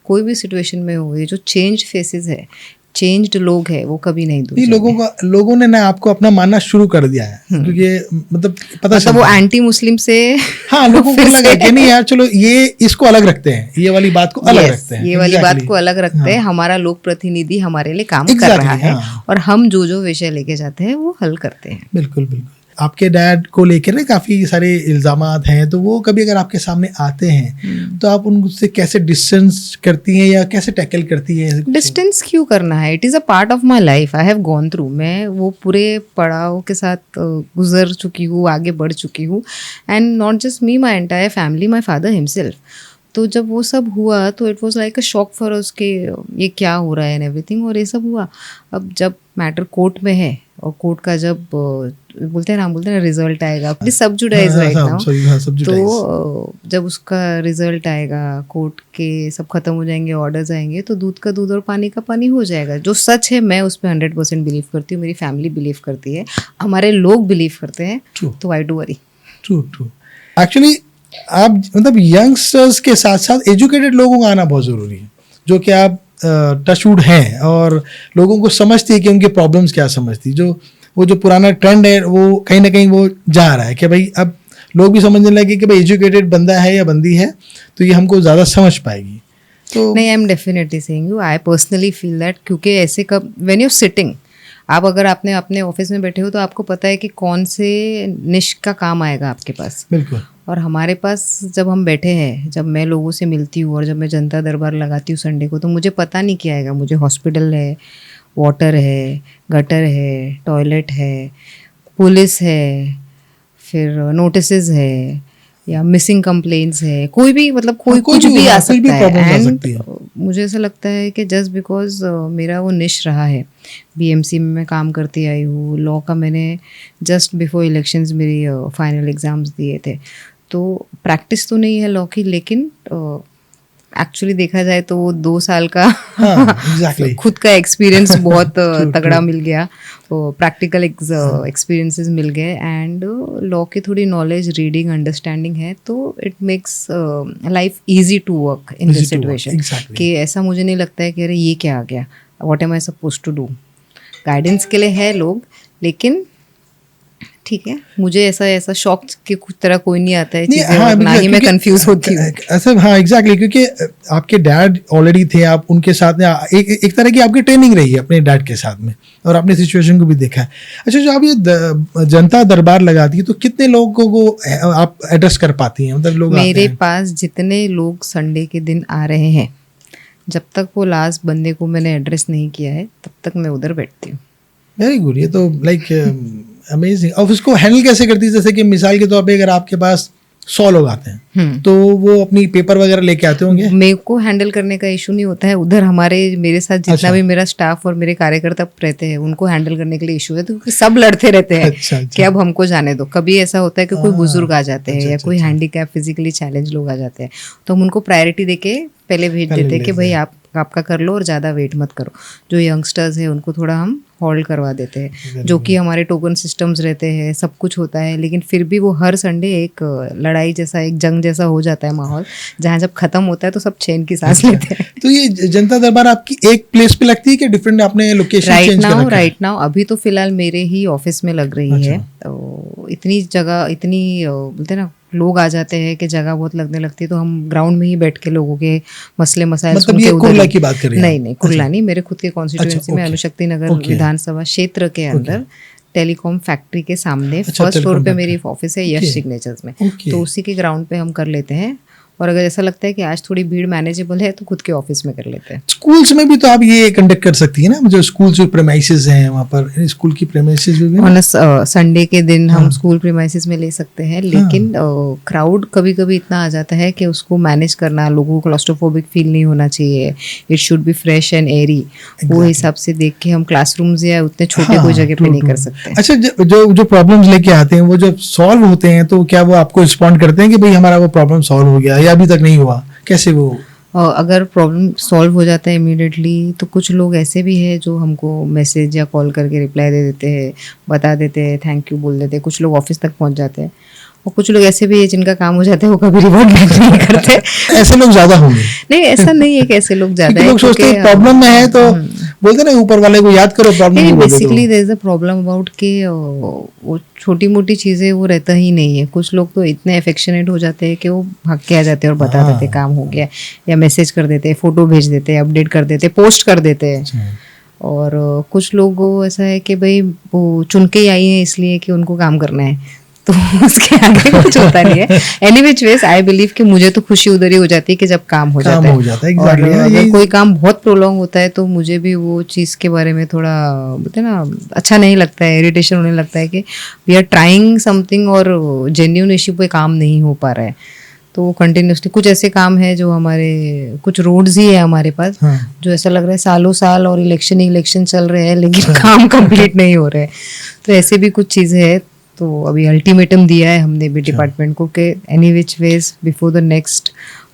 कोई भी सिचुएशन में हो, ये जो चेंज फेसेस है, चेंज्ड लोग है, वो कभी नहीं दूर। लोगों ने ना आपको अपना मानना शुरू कर दिया है, क्योंकि मतलब पता मतलब वो एंटी मुस्लिम से हाँ लोगों को लगा कि नहीं यार चलो ये इसको अलग रखते हैं, ये वाली बात को अलग रखते हैं, ये वाली बात को अलग रखते हैं। हमारा लोक प्रतिनिधि हमारे लिए काम कर रहा है, और हम जो विषय लेके जाते हैं वो हल करते हैं। बिल्कुल बिल्कुल। आपके डैड को लेकर ना काफ़ी सारे इल्ज़ामात हैं, तो वो कभी अगर आपके सामने आते हैं तो आप उनसे कैसे डिस्टेंस करती हैं या कैसे टैकल करती हैं? डिस्टेंस क्यों करना है? It is a part of my life, I have gone through. मैं वो पूरे पड़ाव के साथ गुजर चुकी हूँ, आगे बढ़ चुकी हूँ, and not just me, my entire family, my father himself. तो जब वो सब हुआ तो it was like a shock for us के ये क्या हो रहा है एंड एवरीथिंग, और ये सब हुआ। अब जब मैटर कोर्ट में है, और कोर्ट का जब बोलते हैं ना रिजल्ट आएगा, सब जुडाइज राइट नाउ, तो जब उसका रिजल्ट आएगा, कोर्ट के सब खत्म हो जाएंगे, ऑर्डर्स आएंगे, तो दूध का दूध और पानी का पानी हो जाएगा। जो सच है मैं उस पर 100% बिलीव करती हूँ, मेरी फैमिली बिलीव करती है, हमारे लोग बिलीव करते हैं, तो why do worry. True actually आप मतलब यंगस्टर्स के साथ साथ एजुकेटेड लोगों का आना बहुत ज़रूरी है, जो कि आप टचवुड हैं और लोगों को समझती है कि उनके प्रॉब्लम्स क्या समझती। वो जो पुराना ट्रेंड है वो कहीं ना कहीं वो जा रहा है कि भाई अब लोग भी समझने लगे कि भाई एजुकेटेड बंदा है या बंदी है तो ये हमको ज़्यादा समझ पाएगी। तो नहीं, I am definitely saying you, I personally feel that, क्योंकि ऐसे कब व्हेन यू सिटिंग, आप अगर आपने अपने ऑफिस में बैठे हो तो आपको पता है कि कौन से निश का काम आएगा आपके पास। बिल्कुल। और हमारे पास जब हम बैठे हैं, जब मैं लोगों से मिलती हूँ और जब मैं जनता दरबार लगाती हूँ संडे को, तो मुझे पता नहीं क्या आएगा। मुझे हॉस्पिटल है, वाटर है, गटर है, टॉयलेट है, पुलिस है, फिर नोटिसेस है, या मिसिंग कंप्लेंट्स है, कोई भी मतलब कोई कुछ भी आ सकता है। एंड मुझे ऐसा लगता है कि जस्ट बिकॉज मेरा वो निश रहा है, बीएमसी में मैं काम करती आई हूँ, लॉ का मैंने जस्ट बिफोर इलेक्शंस मेरी फाइनल एग्जाम्स दिए थे, तो प्रैक्टिस तो नहीं है लॉ की, लेकिन एक्चुअली देखा जाए तो वो 2 साल का exactly. खुद का एक्सपीरियंस बहुत तगड़ा मिल गया, प्रैक्टिकल एक्सपीरियंसेस मिल गए, एंड लॉ की थोड़ी नॉलेज, रीडिंग, अंडरस्टैंडिंग है, तो it makes life easy to work in this situation. कि ऐसा मुझे नहीं लगता है कि अरे ये क्या आ गया, what am I suppose to do. Guidance के लिए है लोग, लेकिन ठीक है, मुझे ऐसा शॉक की तरह कोई नहीं आता है चीजें, हाँ, ना ही मैं कंफ्यूज होती हूँ ऐसे। हाँ एग्जैक्टली, क्योंकि आपके डैड ऑलरेडी थे, आप उनके साथ में एक तरह की आपकी ट्रेनिंग रही है अपने डैड के साथ में, और आपने सिचुएशन को भी देखा है। अच्छा, जो आप ये जनता दरबार लगाती है तो कितने लोगों को आप एड्रेस कर पाती हैं? मतलब लोग मेरे पास जितने लोग संडे के दिन आ रहे हैं, जब तक वो लास्ट बंदे को मैंने एड्रेस नहीं किया है तब तक मैं उधर बैठती हूँ। वेरी गुड, ये तो लाइक अमेजिंग। और उसको हैंडल कैसे करती है? जैसे कि मिसाल के तौर पे अगर आपके पास 100 लोग आते हैं तो वो अपनी पेपर वगैरह लेके आते होंगे? मेरे को हैंडल करने का इशू नहीं होता है, उधर मेरे साथ जितना भी मेरा स्टाफ और मेरे कार्यकर्ता रहते हैं उनको हैंडल करने के लिए इशू है, क्योंकि सब लड़ते रहते हैं कि अब हमको जाने दो। कभी ऐसा होता है कि कोई बुजुर्ग आ जाते हैं या कोई हैंडीकैप, फिजिकली चैलेंज लोग आ जाते हैं, तो हम उनको प्रायोरिटी देके पहले भेज देते हैं कि भाई आपका कर लो और ज़्यादा वेट मत करो। जो यंगस्टर्स है उनको थोड़ा हम होल्ड करवा देते हैं, जो कि हमारे टोकन सिस्टम्स रहते हैं, सब कुछ होता है, लेकिन फिर भी वो हर संडे एक लड़ाई जैसा, एक जंग जैसा हो जाता है माहौल, जहाँ जब खत्म होता है तो सब चैन की सांस लेते हैं। तो ये जनता दरबार आपकी एक प्लेस पे लगती है कि डिफरेंट आपने लोकेशन चेंज कर रखा है? राइट नाउ अभी तो फिलहाल मेरे ही ऑफिस में लग रही है। तो इतनी जगह, इतनी बोलते हैं ना, लोग आ जाते हैं कि जगह बहुत लगने लगती है, तो हम ग्राउंड में ही बैठ के लोगों के मसले मसाइल मतलब ये कुर्ला की बात कर रही हैं? नहीं, कुर्ला नहीं, मेरे खुद के कॉन्स्टिट्यूएंसी में अनुशक्ति नगर विधानसभा क्षेत्र के अंदर टेलीकॉम फैक्ट्री के सामने अच्छा, फर्स्ट फ्लोर telecom पे factory। मेरी ऑफिस है, यश Okay। सिग्नेचर्स में। Okay। तो उसी के ग्राउंड पे हम कर लेते हैं, और अगर ऐसा लगता है कि आज थोड़ी भीड़ मैनेजेबल है तो खुद के ऑफिस में कर लेते हैं। स्कूल्स में भी तो आप ये कंडक्ट कर सकती है ना, जो स्कूल जो प्रेमाइसेस हैं वहाँ पर, स्कूल की प्रेमाइसेस भी ऑन संडे के दिन हम हाँ। स्कूल प्रीमाइसेस में ले सकते हैं, लेकिन क्राउड कभी कभी इतना आ जाता है कि उसको मैनेज करना, लोगों को क्लॉस्ट्रोफोबिक फील नहीं होना चाहिए, it should be fresh and Airy. वो हिसाब से देख के हम क्लासरूम्स या उतने छोटे कोई जगह पे नहीं कर सकते। अच्छा, जो प्रॉब्लम्स लेके आते हैं वो जब सॉल्व होते हैं तो क्या वो आपको रिस्पॉन्ड करते हैं कि भाई हमारा वो प्रॉब्लम सॉल्व हो गया या अभी तक नहीं हुआ, कैसे वो? अगर प्रॉब्लम सॉल्व हो जाता है इमीडिएटली, तो कुछ लोग ऐसे भी हैं जो हमको मैसेज या कॉल करके रिप्लाई दे देते हैं, बता देते हैं, थैंक यू बोल देते हैं। कुछ लोग ऑफिस तक पहुंच जाते हैं, और कुछ लोग ऐसे भी है जिनका काम हो जाता है वो कभी रिवॉर्ड नहीं करते। ऐसे लोग ज्यादा होंगे। नहीं, ऐसा नहीं है कि ऐसे लोग ज्यादा लोग सोचते हैं प्रॉब्लम में है तो बोलते ना ऊपर वाले को याद करो, प्रॉब्लम नहीं बोलते। Basically there is a problem about कि वो छोटी मोटी चीजें वो रहता ही नहीं है। कुछ लोग तो इतने अफेक्शनेट हो जाते हैं कि वो भाग के आ जाते हैं और बता देते हैं काम हो गया, या मैसेज कर देते हैं, फोटो भेज देते हैं, अपडेट कर देते हैं, पोस्ट कर देते हैं। और कुछ लोग ऐसा है कि भाई वो चुन के ही आई है इसलिए कि उनको काम करना है, तो उसके आगे कुछ होता नहीं है। Any which ways I believe कि मुझे तो खुशी उधर ही हो जाती है कि जब काम हो जाता है। और अगर कोई काम बहुत प्रोलॉन्ग होता है तो मुझे भी वो चीज़ के बारे में थोड़ा बोलते ना अच्छा नहीं लगता है, इरिटेशन होने लगता है कि वी आर ट्राइंग समथिंग और जेन्यून इश्यू पे काम नहीं हो पा रहा है। तो कंटिन्यूसली कुछ ऐसे काम है जो हमारे, कुछ रोड्स ही है हमारे पास, जो ऐसा लग रहा है सालों साल और इलेक्शन चल रहे हैं लेकिन काम कंप्लीट नहीं हो रहे हैं। तो ऐसे भी कुछ चीज़ें हैं। तो अभी अल्टीमेटम दिया है हमने भी डिपार्टमेंट को कि any which ways before the next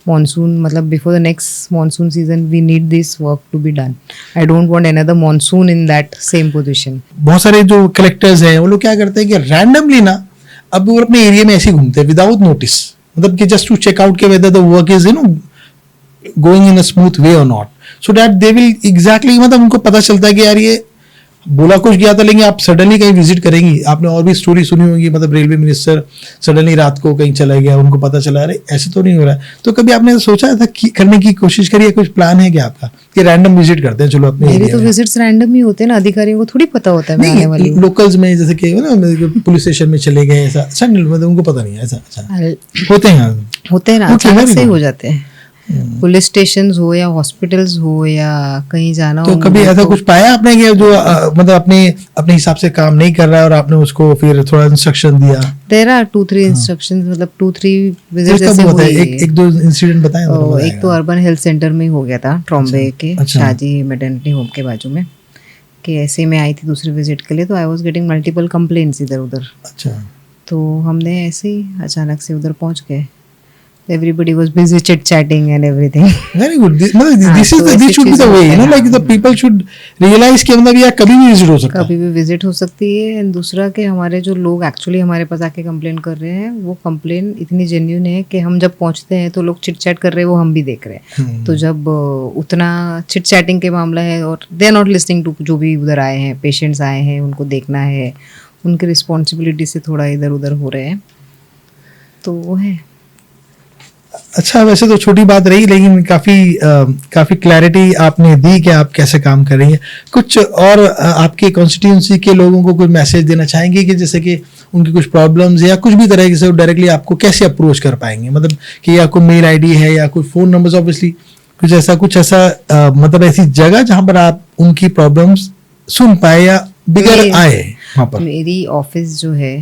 monsoon, मतलब before the next monsoon season we need this work to be done. I don't want another monsoon in that same position. बहुत सारे जो कलेक्टर्स हैं वो लोग क्या करते हैं कि रैंडमली ना अब वो अपने एरिया में ऐसे ही घूमते हैं विदाउट नोटिस, मतलब कि जस्ट टू चेक आउट के whether the work is going in a smooth way और not, so that they will exactly, मतलब उनको पता चलता है कि यार ये बोला कुछ गया था लेकिन आप सडनली कहीं विजिट करेंगी। आपने और भी स्टोरी सुनी होगी, मतलब रेलवे मिनिस्टर सडनली रात को कहीं चला गया, उनको पता चला अरे ऐसे तो नहीं हो रहा है। तो कभी आपने सोचा था कि करने की कोशिश करी है, कुछ प्लान है क्या आपका कि रैंडम विजिट करते हैं? चलो अपने मेरे तो विजिट्स रैंडम ही होते हैं ना, अधिकारियों को थोड़ी पता होता है मैं आने वाली हूं। लोकल्स में जैसे कि ना पुलिस स्टेशन में चले गए, ऐसा सडनली मतलब उनको पता नहीं है, ऐसा होते हैं ना, अचानक से ही हो जाते हैं। पुलिस स्टेशन हो या हॉस्पिटल्स हो या कहीं जाना तो हो, कभी ऐसा कुछ पाया आपने कि जो मतलब अपने हिसाब से काम नहीं कर रहा है और आपने उसको फिर थोड़ा इंस्ट्रक्शन दिया? देयर आर 2-3 इंस्ट्रक्शंस, मतलब 2-3 विजिट्स ऐसे हुए। हुए। एक दो इंसिडेंट बताएं। एक तो अर्बन हेल्थ सेंटर में ही हो गया था, ट्रॉम्बे के शाहजी मेटर्निटी होम के बाजू में, कि ऐसे में आई थी दूसरी विजिट के लिए, तो I was getting multiple complaints इधर उधर। अच्छा। तो हमने ऐसे ही अचानक से उधर पहुंच गए। Everybody was busy chit chatting and everything. Very good. This should be the way, you know, like the people should realize कि मतलब यार कभी भी विजिट हो सकता है, कभी भी विजिट हो सकती है। एंड दूसरा कि हमारे जो लोग एक्चुअली हमारे पास आके कंप्लेन कर रहे हैं, वो कंप्लेन इतनी जेन्यून है कि हम जब पहुंचते हैं तो लोग चिट चैट कर रहे हैं, वो हम भी देख रहे हैं। तो जब उतना चिट चैटिंग के मामला है और they are not listening to जो भी उधर आए हैं, पेशेंट्स आए हैं, उनको देखना है, उनकी रिस्पॉन्सिबिलिटी से थोड़ा इधर उधर हो रहे हैं, तो वो है। अच्छा, वैसे तो छोटी बात रही लेकिन काफी क्लैरिटी आपने दी कि आप कैसे काम कर रही हैं। कुछ और आपके कॉन्स्टिट्यूंसी के लोगों को कोई मैसेज देना चाहेंगे कि जैसे कि उनकी कुछ प्रॉब्लम्स या कुछ भी तरह से डायरेक्टली आपको कैसे अप्रोच कर पाएंगे, मतलब कि या कोई मेल आईडी है या कोई फोन नंबर्स, ऑब्वियसली कुछ ऐसा मतलब ऐसी जगह जहां पर आप उनकी प्रॉब्लम्स सुन पाए या बिगड़ आए वहां पर? मेरी ऑफिस जो है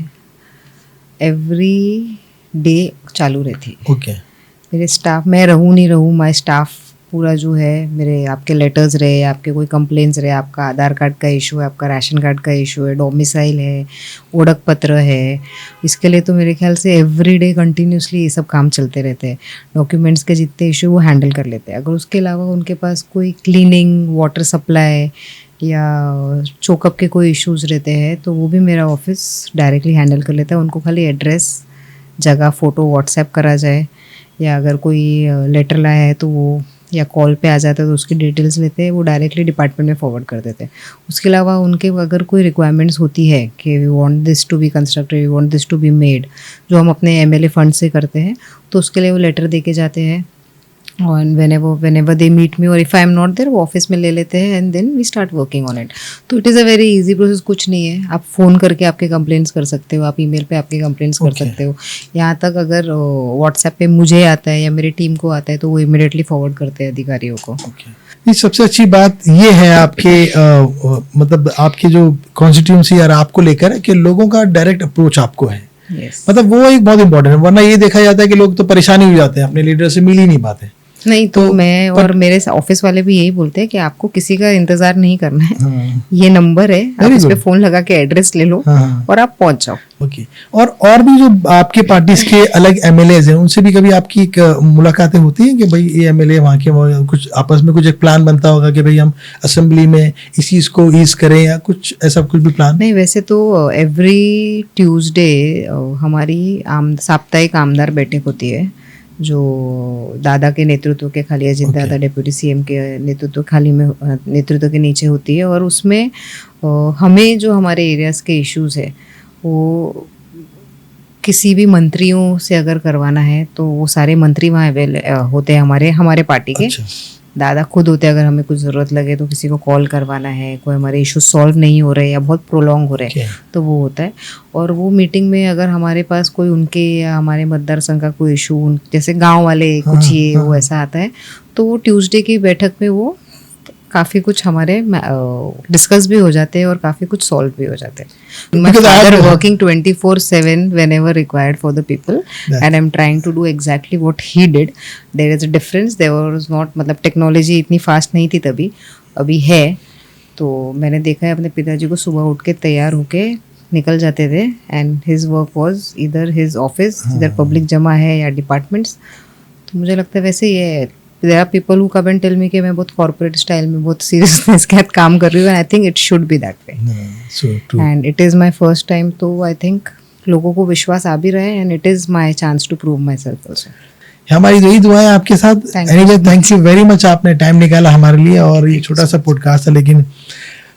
एवरी डे चालू रहती है। ओके। मेरे स्टाफ, मैं रहूँ नहीं रहूँ, माय स्टाफ पूरा जो है, मेरे आपके लेटर्स रहे, आपके कोई कंप्लेंट्स रहे, आपका आधार कार्ड का इशू है, आपका राशन कार्ड का इशू है, डोमिसाइल है, ओळख पत्र है, इसके लिए तो मेरे ख्याल से एवरी डे कंटिन्यूसली ये सब काम चलते रहते हैं। डॉक्यूमेंट्स के जितने इशू वो हैंडल कर लेते हैं। अगर उसके अलावा उनके पास कोई क्लीनिंग, वाटर सप्लाई या चोकअप के कोई इश्यूज़ रहते हैं तो वो भी मेरा ऑफिस डायरेक्टली हैंडल कर लेता है। उनको खाली एड्रेस, जगह, फ़ोटो व्हाट्सएप करा जाए, या अगर कोई लेटर लाया है तो वो, या कॉल पे आ जाता है तो उसकी डिटेल्स लेते हैं, वो डायरेक्टली डिपार्टमेंट में फॉरवर्ड कर देते हैं। उसके अलावा उनके अगर कोई रिक्वायरमेंट्स होती है कि we want this to be constructed, we want this to be made, जो हम अपने एमएलए फंड से करते हैं, तो उसके लिए वो लेटर दे के जाते हैं, और whenever they meet me, और if I am not there, वो ऑफिस में ले लेते हैं and then we start working on it. तो it is a very easy process, कुछ नहीं है. आप फ़ोन करके आपके कंप्लेंट्स कर सकते हो, आप ईमेल पे आपके कंप्लेंट्स कर सकते हो. यहाँ तक अगर व्हाट्सएप पे मुझे आता है या मेरी टीम को आता है तो वो इमिडिएटली फॉरवर्ड करते हैं अधिकारियों को. ये सबसे अच्छी बात ये है आपके मतलब आपके जो कॉन्स्टिट्यूंसी और आपको लेकर कि लोगों का डायरेक्ट अप्रोच आपको है. मतलब वो एक बहुत इंपॉर्टेंट है, वरना ये देखा जाता है कि लोग तो परेशानी हो जाते हैं, अपने लीडर से मिल ही नहीं पाते. नहीं तो मैं और मेरे ऑफिस वाले भी यही बोलते हैं कि आपको किसी का इंतजार नहीं करना है. ये नंबर है, आप इस पे फोन लगा के एड्रेस ले लो और आप पहुंच जाओ. ओके. और भी जो आपके पार्टीज के अलग एमएलएज हैं उनसे भी कभी आपकी मुलाकातें होती हैं कि भाई ये एमएलए वहाँ के कुछ आपस में कुछ एक प्लान बनता होगा कि भाई हम असेंबली में इस चीज को ईज करें या कुछ ऐसा कुछ भी प्लान? नहीं, वैसे तो एवरी ट्यूसडे हमारी साप्ताहिक आमदार बैठक होती है जो दादा के नेतृत्व के खाली अजीत दादा डिप्यूटी सीएम के नेतृत्व के नीचे होती है. और उसमें हमें जो हमारे एरियाज़ के इश्यूज है वो किसी भी मंत्रियों से अगर करवाना है तो वो सारे मंत्री वहाँ होते हैं हमारे पार्टी के. अच्छा. दादा खुद होते हैं, अगर हमें कुछ ज़रूरत लगे तो किसी को कॉल करवाना है, कोई हमारे इशू सॉल्व नहीं हो रहे या बहुत प्रोलॉन्ग हो रहे हैं तो वो होता है. और वो मीटिंग में अगर हमारे पास कोई उनके या हमारे मतदार संघ का कोई इशू, जैसे गांव वाले कुछ ये वो ऐसा आता है तो वो ट्यूसडे की बैठक में वो काफ़ी कुछ हमारे डिस्कस भी हो जाते हैं और काफ़ी कुछ सॉल्व भी हो जाते हैं. My father working 24/7 whenever required for the people and I'm trying to do exactly what he did. There is a difference. There was not, मतलब टेक्नोलॉजी इतनी फास्ट नहीं थी तभी, अभी है. तो मैंने देखा है अपने पिताजी को सुबह उठ के तैयार होके निकल जाते थे एंड हिज वर्क वाज इधर हिज ऑफिस, इधर पब्लिक जमा है या डिपार्टमेंट्स. तो मुझे लगता है वैसे ये there are people who come and tell me कि मैं बहुत corporate style में बहुत seriousness के साथ काम कर रही हूँ and I think it should be that way. So true. And it is my first time, तो I think लोगों को विश्वास आ भी रहा है and it is my chance to prove myself also. हमारी यही दुआ है आपके साथ. Anyway, thank you very much, आपने टाइम निकाला हमारे लिए और ये छोटा सा पॉडकास्ट था, लेकिन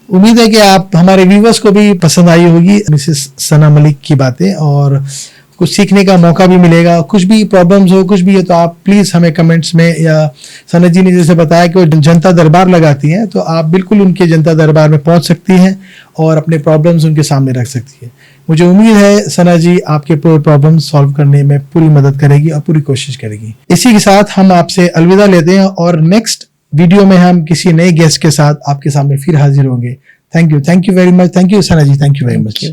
उम्मीद है कि आप हमारे व्यूवर्स को भी पसंद आई होगी मिसेस सना मलिक की बातें और कुछ सीखने का मौका भी मिलेगा. कुछ भी प्रॉब्लम्स हो, कुछ भी हो तो आप प्लीज़ हमें कमेंट्स में, या सना जी ने जैसे बताया कि वो जनता दरबार लगाती हैं तो आप बिल्कुल उनके जनता दरबार में पहुंच सकती हैं और अपने प्रॉब्लम्स उनके सामने रख सकती हैं. मुझे उम्मीद है सना जी आपके प्रॉब्लम सॉल्व करने में पूरी मदद करेगी और पूरी कोशिश करेगी. इसी के साथ हम आपसे अलविदा लेते हैं और नेक्स्ट वीडियो में हम किसी नए गेस्ट के साथ आपके सामने फिर हाजिर होंगे. Thank you very much. Thank you Sana ji. Thank you very much.